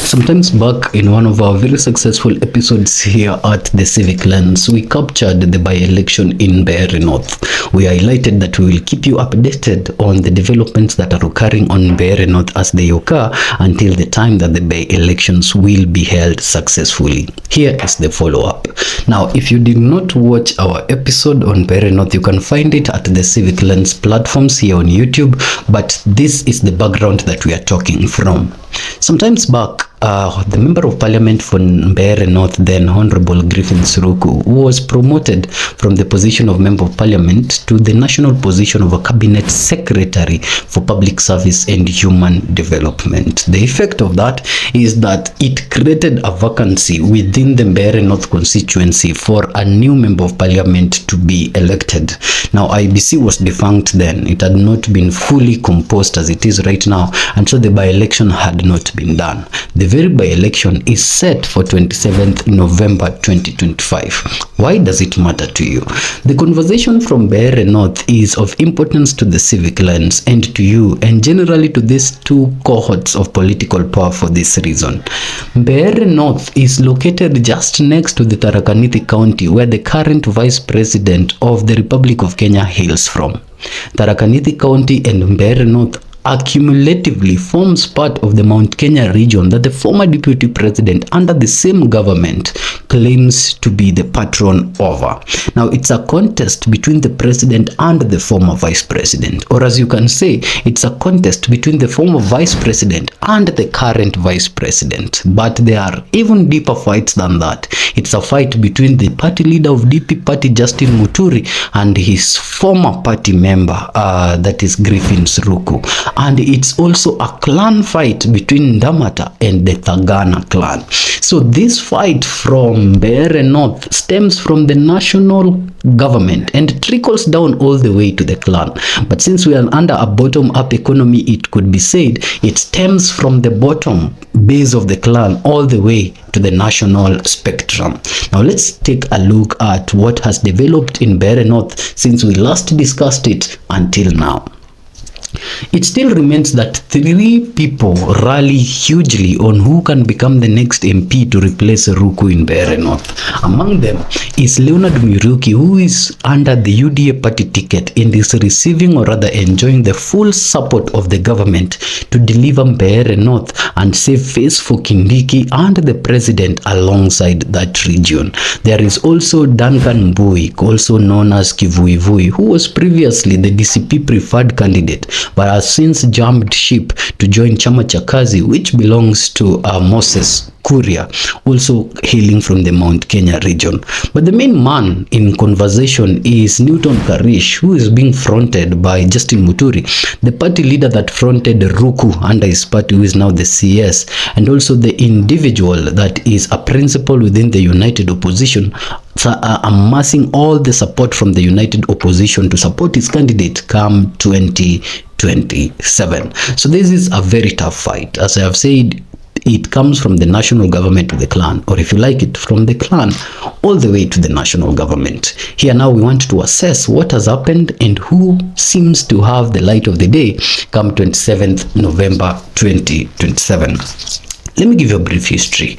Sometimes back in one of our very successful episodes here at The Civic Lens, we captured the by-election in Mbeere North. We highlighted that we will keep you updated on the developments that are occurring on Mbeere North as they occur until the time that the by-elections will be held successfully. Here is the follow-up. Now, if you did not watch our episode on Mbeere North, you can find it at the Civic Lens platforms here on YouTube, but this is the background that we are talking from. Sometimes back, the Member of Parliament for Mbeere North, then Honorable Griffin Suruku, was promoted from the position of Member of Parliament to the national position of a Cabinet Secretary for Public Service and Human Development. The effect of that is that it created a vacancy within the Mbeere North constituency for a new Member of Parliament to be elected. Now, IBC was defunct then. It had not been fully composed as it is right now, and so the by-election had not been done. The very by-election is set for 27th November 2025. Why does it matter to you? The conversation from Mbeere North is of importance to the Civic Lens and to you, and generally to these two cohorts of political power for this reason. Mbeere North is located just next to the Tharaka Nithi County, where the current Vice President of the Republic of Kenya hails from. Tharaka Nithi County and Mbeere North accumulatively forms part of the Mount Kenya region that the former deputy president under the same government claims to be the patron over. Now, it's a contest between the president and the former vice president, or as you can say, it's a contest between the former vice president and the current vice president. But there are even deeper fights than that. It's a fight between the party leader of DP party, Justin Muturi, and his former party member, that is Griffin Suruku. And it's also a clan fight between Ndamata and the Thagana clan. So this fight from Mbeere North stems from the national government and trickles down all the way to the clan. But since we are under a bottom-up economy, it could be said it stems from the bottom base of the clan all the way to the national spectrum. Now let's take a look at what has developed in Mbeere North since we last discussed it until now. It still remains that three people rally hugely on who can become the next MP to replace Ruku in Mbeere North. Among them is Leonard Muriuki, who is under the UDA party ticket and is receiving, or rather enjoying, the full support of the government to deliver Mbeere North and save face for Kindiki and the president alongside that region. There is also Duncan Mbui, also known as Kivuivui, who was previously the DCP preferred candidate, but has since jumped ship to join Chama cha Kazi, which belongs to Moses Kuria, also hailing from the Mount Kenya region. But the main man in conversation is Newton Karish, who is being fronted by Justin Muturi, the party leader that fronted Ruku under his party, who is now the CS, and also the individual that is a principal within the United Opposition, amassing all the support from the United Opposition to support his candidate come 2027. So this is a very tough fight. As I have said, it comes from the national government to the clan, or if you like it, from the clan all the way to the national government. Here now we want to assess what has happened and who seems to have the light of the day come 27th November 2027. Let me give you a brief history.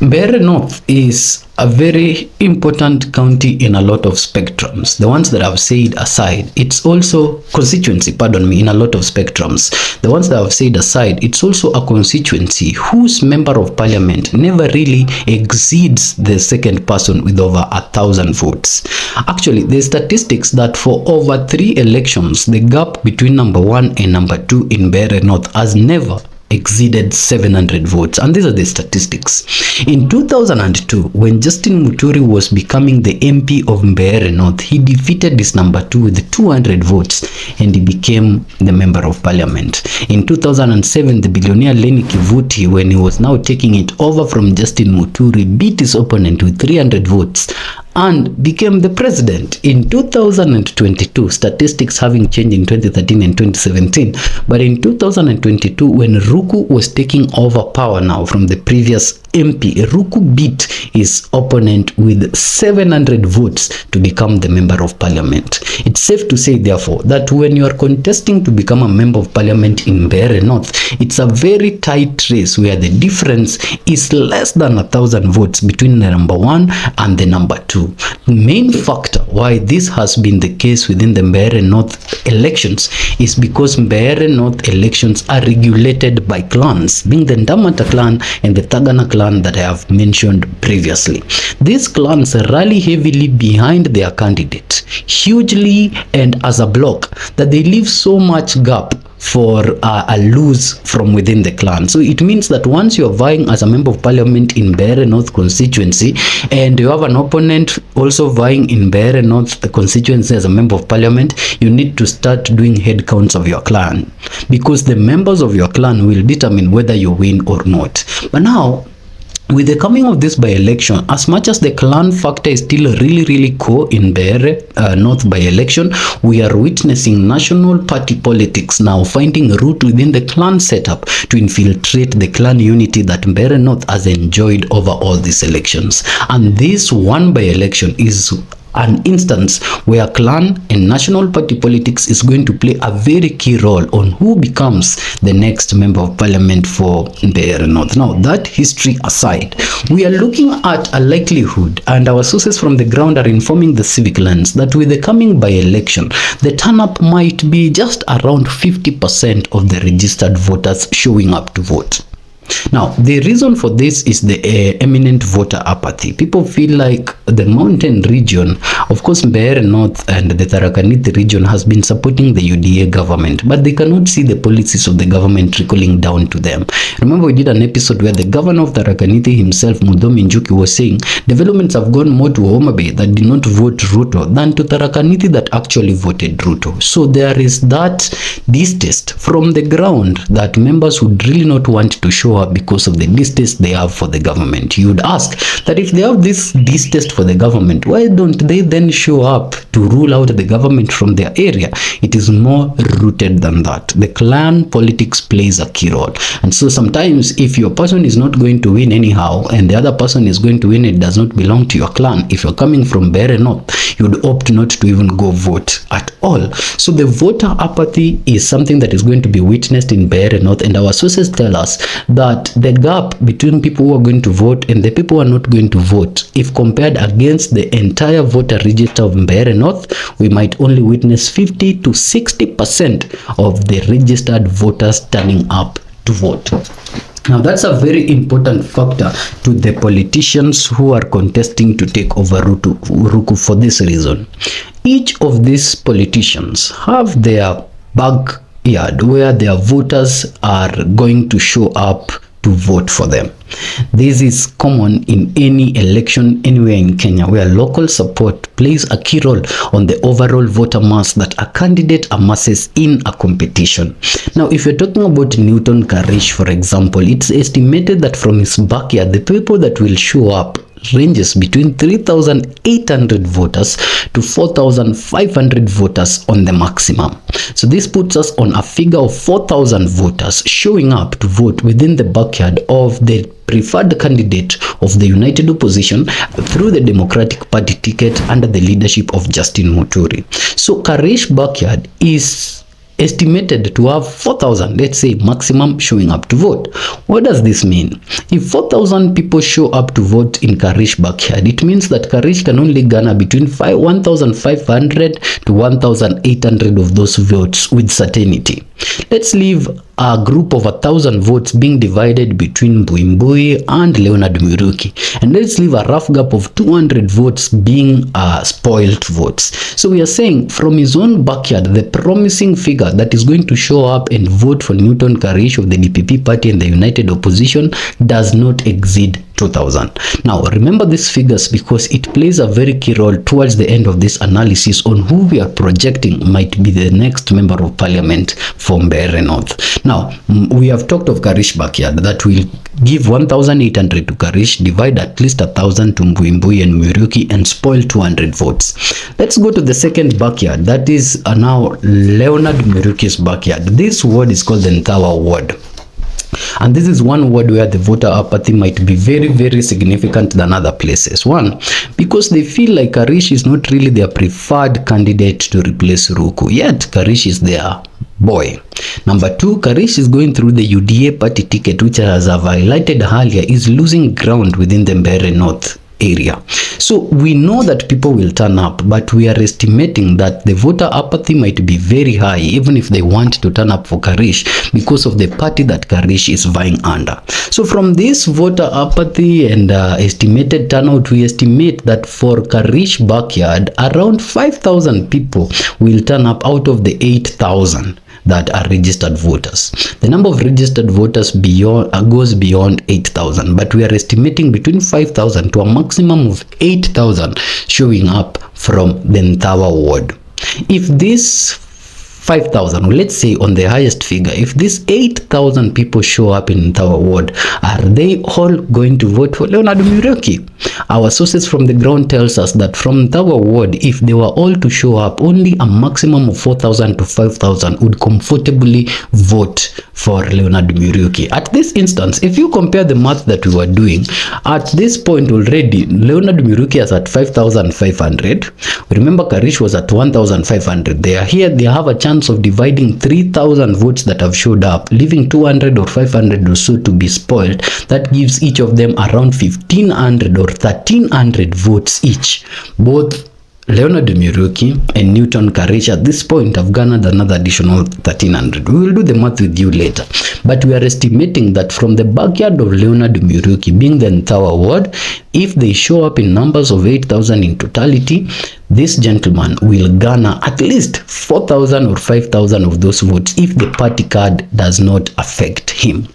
Mbeere North is a very important county in a lot of spectrums. The ones that I've said aside, it's also constituency, in a lot of spectrums. The ones that I've said aside, it's also a constituency whose member of parliament never really exceeds the second person with over 1,000 votes. Actually, the statistics that for over 3 elections, the gap between number 1 and number 2 in Mbeere North has never exceeded 700 votes, and these are the statistics. In 2002, when Justin Muturi was becoming the MP of Mbeere North, he defeated his number 2 with 200 votes and he became the member of parliament. In 2007, the billionaire Lenny Kivuti, when he was now taking it over from Justin Muturi, beat his opponent with 300 votes and became the president. In 2022, statistics having changed in 2013 and 2017, but in 2022, when Ruku was taking over power now from the previous MP, Ruku beat his opponent with 700 votes to become the member of parliament. It's safe to say, therefore, that when you are contesting to become a member of parliament in Mbeere North, it's a very tight race where the difference is less than 1,000 votes between the number 1 and the number 2. The main factor why this has been the case within the Mbeere North elections is because Mbeere North elections are regulated by clans, being the Ndamata clan and the Tagana clan that I have mentioned previously. These clans rally heavily behind their candidate, hugely and as a block, that they leave so much gap for a lose from within the clan. So it means that once you are vying as a member of parliament in Mbeere North constituency and you have an opponent also vying in Mbeere North the constituency as a member of parliament, you need to start doing head counts of your clan, because the members of your clan will determine whether you win or not. But now, with the coming of this by-election, as much as the clan factor is still really core in Mbeere North by-election, we are witnessing national party politics now finding a route within the clan setup to infiltrate the clan unity that Mbeere North has enjoyed over all these elections. And this one by-election is an instance where clan and national party politics is going to play a very key role on who becomes the next member of parliament for Mbeere North. Now, that history aside, we are looking at a likelihood, and our sources from the ground are informing the civic lens, that with the coming by-election, the turn-up might be just around 50% of the registered voters showing up to vote. Now, the reason for this is the eminent voter apathy. People feel like the mountain region, of course Mbeere North and the Tharaka Nithi region, has been supporting the UDA government, but they cannot see the policies of the government trickling down to them. Remember, we did an episode where the governor of Tharaka Nithi himself, Newton Karish, was saying developments have gone more to Homa Bay that did not vote Ruto than to Tharaka Nithi that actually voted Ruto. So there is that distaste from the ground that members would really not want to show up because of the distaste they have for the government. You would ask that if they have this distaste for the government, why don't they then show up to rule out the government from their area? It is more rooted than that. The clan politics plays a key role. And so sometimes if your person is not going to win anyhow and the other person is going to win, it does not belong to your clan. If you're coming from Mbeere North, you would opt not to even go vote at all. So the voter apathy is something that is going to be witnessed in Mbeere North, and our sources tell us that the gap between people who are going to vote and the people who are not going to vote, if compared against the entire voter register of Mbeere North, we might only witness 50 to 60% of the registered voters turning up to vote. Now, that's a very important factor to the politicians who are contesting to take over Ruku for this reason. Each of these politicians have their backyard where their voters are going to show up to vote for them. This is common in any election anywhere in Kenya, where local support plays a key role on the overall voter mass that a candidate amasses in a competition. Now, if you're talking about Newton Karish, for example, it's estimated that from his backyard, the people that will show up ranges between 3,800 voters to 4,500 voters on the maximum. So this puts us on a figure of 4,000 voters showing up to vote within the backyard of the preferred candidate of the United Opposition through the Democratic Party ticket under the leadership of Justin Muturi. So Karish backyard is estimated to have 4,000, let's say, maximum showing up to vote. What does this mean? If 4,000 people show up to vote in Karish backyard, it means that Karish can only garner between 1,500 to 1,800 of those votes with certainty. Let's leave a group of 1,000 votes being divided between Mbui and Leonard Muriuki, and let's leave a rough gap of 200 votes being spoiled votes. So we are saying from his own backyard, the promising figure that is going to show up and vote for Newton Karish of the DPP party and the United Opposition does not exceed 2,000. Now, remember these figures because it plays a very key role towards the end of this analysis on who we are projecting might be the next member of parliament for Mbeere North. Now, we have talked of Karish backyard that will give 1,800 to Karish, divide at least 1,000 to Mbui and Muriuki, and spoil 200 votes. Let's go to the second backyard. That is now Leonard Muriuki's backyard. This ward is called the Ntawa ward. And this is one ward where the voter apathy might be very, very significant than other places. One, because they feel like Karish is not really their preferred candidate to replace Ruku, yet Karish is their boy. Number two, Karish is going through the UDA party ticket, which, as I've highlighted earlier, is losing ground within the Mbeere North area. So we know that people will turn up, but we are estimating that the voter apathy might be very high, even if they want to turn up for Karish, because of the party that Karish is vying under. So from this voter apathy and estimated turnout, we estimate that for Karish backyard, around 5,000 people will turn up out of the 8,000 that are registered voters. The number of registered voters goes beyond 8,000, but we are estimating between 5,000 to a maximum of 8,000 showing up from the Ntawa ward. If this 5,000, let's say on the highest figure, if these 8,000 people show up in Ntawa ward, are they all going to vote for Leonard Muriuki? Our sources from the ground tells us that from Ntawa ward, if they were all to show up, only a maximum of 4,000 to 5,000 would comfortably vote for Leonard Muriuki. At this instance, if you compare the math that we were doing, at this point already, Leonard Muriuki is at 5,500. Remember, Karish was at 1,500. They are here, they have a chance of dividing 3,000 votes that have showed up, leaving 200 or 500 or so to be spoiled. That gives each of them around 1,500 or 1,300 votes each. Both Leonard Muriuki and Newton Karish at this point have garnered another additional 1,300. We will do the math with you later. But we are estimating that from the backyard of Leonard Muriuki, being the Ntawa ward, if they show up in numbers of 8,000 in totality, this gentleman will garner at least 4,000 or 5,000 of those votes if the party card does not affect him.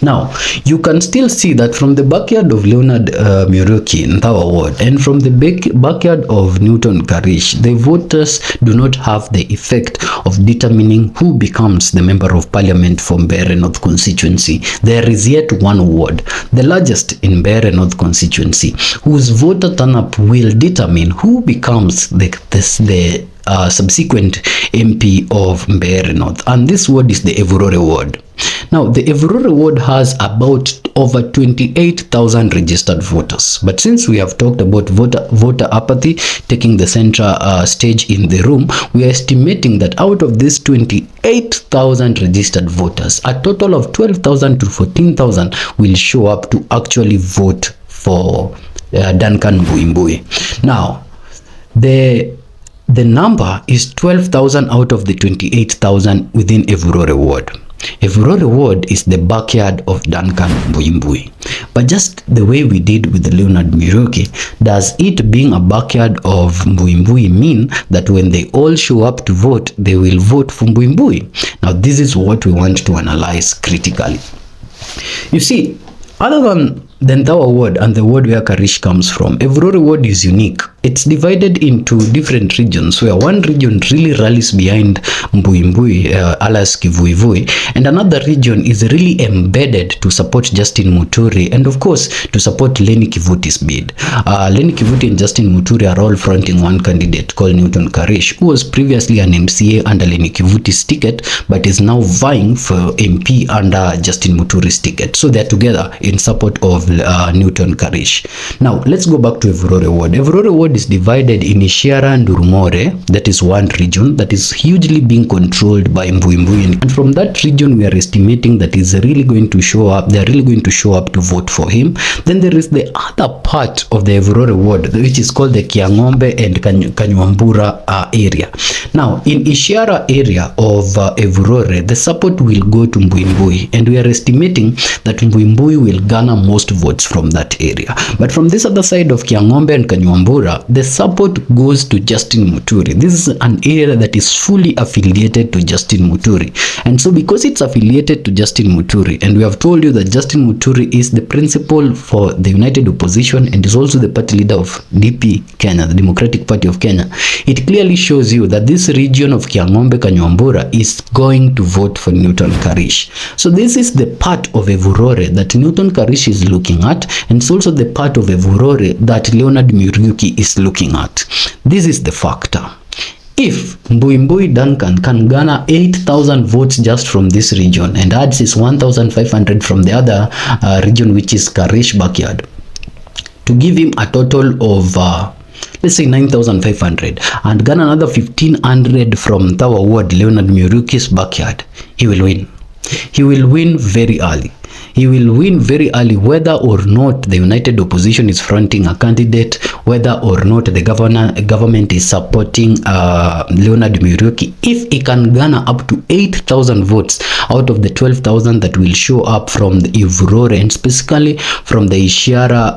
Now, you can still see that from the backyard of Leonard Muriuki in Ntawa ward and from the backyard of Newton Karish, the voters do not have the effect of determining who becomes the member of parliament for Mbeere North constituency. There is yet one ward, the largest in Mbeere North constituency, whose voter turn-up will determine who becomes the subsequent MP of Mbeere North, and this ward is the Evurore ward. Now, the Evurore ward has about over 28,000 registered voters. But since we have talked about voter apathy taking the central stage in the room, we are estimating that out of these 28,000 registered voters, a total of 12,000 to 14,000 will show up to actually vote for Duncan Mbui. Now, the number is 12,000 out of the 28,000 within Evurore ward. Evurore ward is the backyard of Duncan Mbui. But just the way we did with Leonard Muriuki, does it being a backyard of Mbui mean that when they all show up to vote, they will vote for Mbui? Now, this is what we want to analyze critically. You see, other than the Ntawa ward and the ward where Karish comes from, Evurore ward is unique. It's divided into different regions, where one region really rallies behind Mbui, alias Kivuivui, and another region is really embedded to support Justin Muturi and, of course, to support Lenny Kivuti's bid. Lenny Kivuti and Justin Muturi are all fronting one candidate called Newton Karish, who was previously an MCA under Lenny Kivuti's ticket, but is now vying for MP under Justin Muturi's ticket. So they're together in support of Newton Karish. Now, let's go back to Evurore ward. Evurore ward is divided in Ishiara and Urumore. That is one region that is hugely being controlled by Mbui, and from that region we are estimating that is really going to show up. They are really going to show up to vote for him. Then there is the other part of the Evurore ward, which is called the Kiangombe and Kanyuambura area. Now, in Ishiara area of Evurore, the support will go to Mbui, and we are estimating that Mbui will garner most votes from that area. But from this other side of Kiangombe and Kanyuambura, the support goes to Justin Muturi. This is an area that is fully affiliated to Justin Muturi. And so because it's affiliated to Justin Muturi, and we have told you that Justin Muturi is the principal for the United Opposition and is also the party leader of DP Kenya, the Democratic Party of Kenya, it clearly shows you that this region of Kiangombe Kanyuambura is going to vote for Newton Karish. So this is the part of Evurore that Newton Karish is looking at, and it's also the part of Evurore that Leonard Muriuki is looking at. This is the factor. If Mbui Duncan can garner 8,000 votes just from this region and adds his 1,500 from the other region, which is Karish backyard, to give him a total of let's say 9,500, and garner another 1,500 from Tawa Ward, Leonard Muriuki's backyard, he will win. He will win very early. He will win very early, whether or not the united opposition is fronting a candidate, whether or not the government is supporting Leonard Muriuki. If he can garner up to 8,000 votes out of the 12,000 that will show up from the Ivurore and specifically from the Ishiara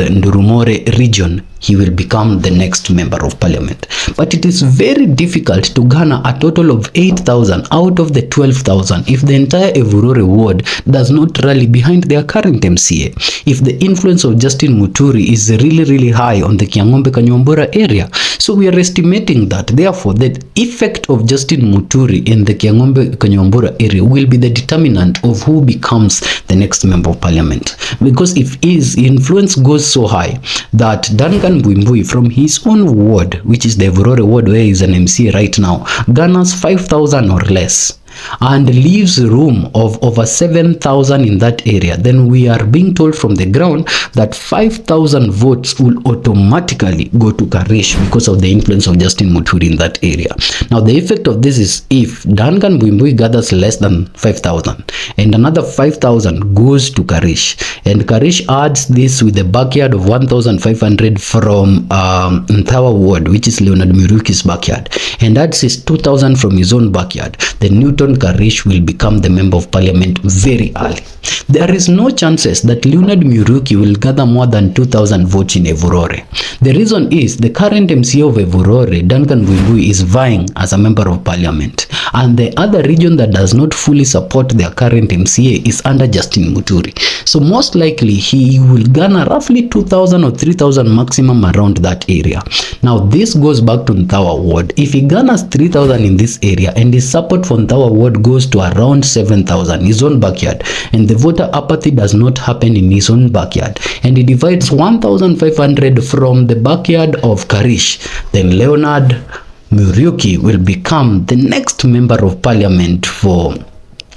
Ndurumore region, he will become the next member of parliament. But it is very difficult to garner a total of 8,000 out of the 12,000 if the entire Ivurore ward does not rally behind their current MCA. If the influence of Justin Muturi is really high on the Kiang'ombe-Kanyumbura area. So we are estimating that, therefore, the effect of Justin Muturi in the Kiang'ombe-Kanyumbura area will be the determinant of who becomes the next member of parliament. Because if his influence goes so high that Duncan Mbui from his own ward, which is the Ivurore ward where he is an MCA right now, garners 5,000 or less, and leaves room of over 7,000 in that area, then we are being told from the ground that 5,000 votes will automatically go to Karish because of the influence of Justin Muturi in that area. Now the effect of this is, if Duncan Mbui gathers less than 5,000 and another 5,000 goes to Karish, and Karish adds this with the backyard of 1,500 from Ntawa ward, which is Leonard Muriuki's backyard, and adds his 2,000 from his own backyard, then Newton Karish will become the member of parliament very early. There is no chances that Leonard Muriuki will gather more than 2,000 votes in Ivurore. The reason is the current MCA of Ivurore, Duncan Mbui, is vying as a member of parliament, and the other region that does not fully support their current MCA is under Justin Muturi. So most likely he will garner roughly 2,000 or 3,000 maximum around that area. Now this goes back to Ntawa ward. If he garners 3,000 in this area and his support for Ntawa ward goes to around 7,000, his own backyard, and the voter apathy does not happen in his own backyard, and he divides 1,500 from the backyard of Karish, then Leonard Muriuki will become the next member of parliament for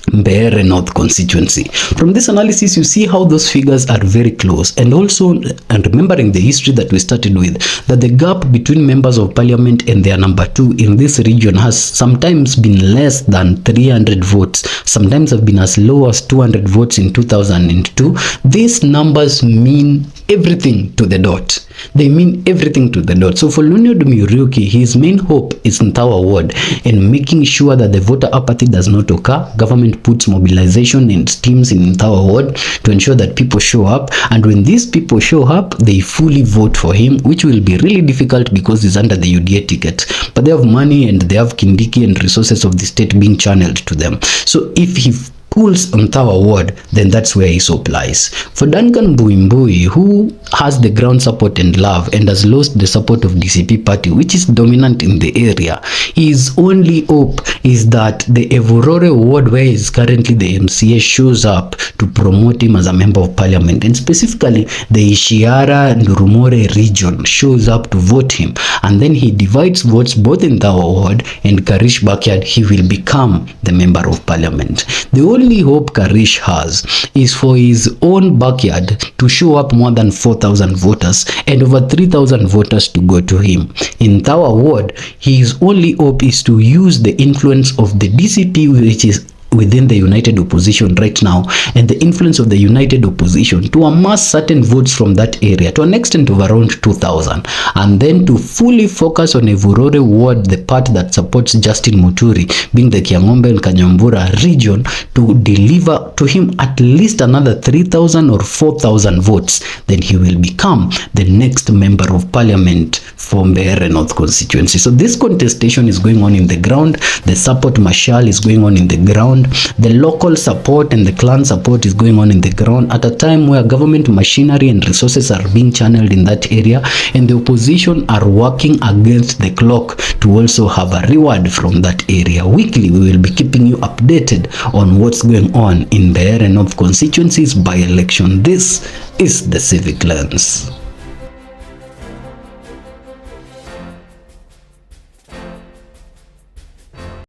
Mbeere North constituency. From this analysis, you see how those figures are very close, and also, and remembering the history that we started with, that the gap between members of parliament and their number two in this region has sometimes been less than 300 votes, sometimes have been as low as 200 votes in 2002. These numbers mean everything to the dot. They mean everything to the dot. So for Leonard Muriuki, his main hope is in Ntawa ward and making sure that the voter apathy does not occur. Government puts mobilization and teams in Ntawa ward to ensure that people show up, and when these people show up, they fully vote for him, which will be really difficult because he's under the UDA ticket. But they have money and they have Kindiki and resources of the state being channeled to them. So if he pulls on Ntawa ward, then that's where his hope lies. For Duncan Mbui, who has the ground support and love and has lost the support of DCP party, which is dominant in the area, his only hope is that the Ivurore ward, where he is currently the MCA, shows up to promote him as a member of parliament, and specifically the Ishiara Ndurumore region shows up to vote him, and then he divides votes both in Ntawa ward and Karish backyard. He will become the member of parliament. The only hope Karish has is for his own backyard to show up more than 4,000 voters and over 3,000 voters to go to him. In Ntawa ward, his only hope is to use the influence of the DCP, which is within the united opposition right now, and the influence of the united opposition to amass certain votes from that area to an extent of around 2,000, and then to fully focus on Ivurore ward, the part that supports Justin Muturi, being the Kiang'ombe and Kanyumbura region, to deliver to him at least another 3,000 or 4,000 votes. Then he will become the next member of parliament for Mbeere North constituency. So this contestation is going on in the ground. The support marshal is going on in the ground. The local support and the clan support is going on in the ground at a time where government machinery and resources are being channeled in that area, and the opposition are working against the clock to also have a reward from that area. Weekly, we will be keeping you updated on what's going on in Mbeere North constituencies by election. This is the Civic Lens.